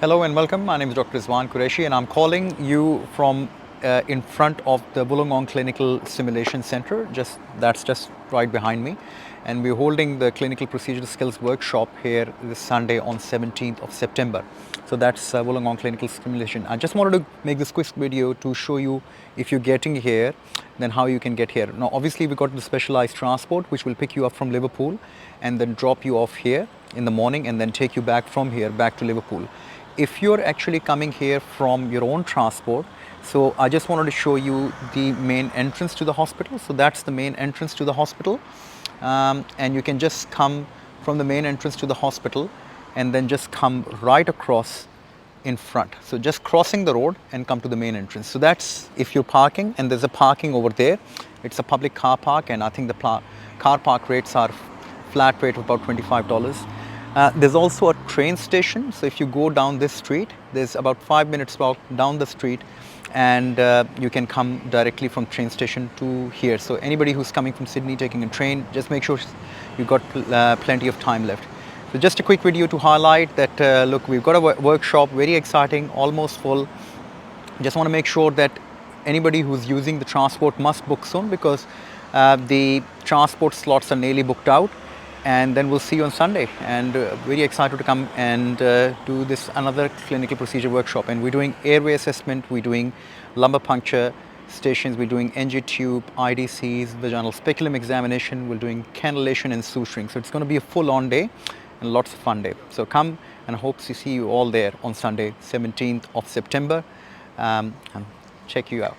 Hello and welcome. My name is Dr. Rizwan Qureshi and I'm calling you from in front of the Wollongong Clinical Simulation Center. That's just right behind me. And we're holding the Clinical Procedural Skills Workshop here this Sunday on 17th of September. So that's Wollongong Clinical Simulation. I just wanted to make this quick video to show you if you're getting here, then how you can get here. Now obviously we got the specialized transport which will pick you up from Liverpool and then drop you off here in the morning and then take you back from here back to Liverpool. If you're actually coming here from your own transport, so I just wanted to show you the main entrance to the hospital. So that's the main entrance to the hospital, and you can just come from the main entrance to the hospital and then just come right across in front. So just crossing the road and come to the main entrance. So that's if you're parking, and there's a parking over there. It's a public car park, and I think the car park rates are flat rate of about $25. There's also a train station, so if you go down this street, there's about 5 minutes walk down the street, and you can come directly from train station to here. So anybody who's coming from Sydney taking a train, just make sure you've got plenty of time left. So just a quick video to highlight that, look, we've got a workshop, very exciting, almost full. Just want to make sure that anybody who's using the transport must book soon, because the transport slots are nearly booked out. And then we'll see you on Sunday, and very excited to come and do this another clinical procedure workshop. And we're doing airway assessment, we're doing lumbar puncture stations, we're doing NG tube, IDCs, vaginal speculum examination, we're doing cannulation and suturing. So it's going to be a full-on day and lots of fun day. So come, and I hope to see you all there on Sunday, 17th of September, and check you out.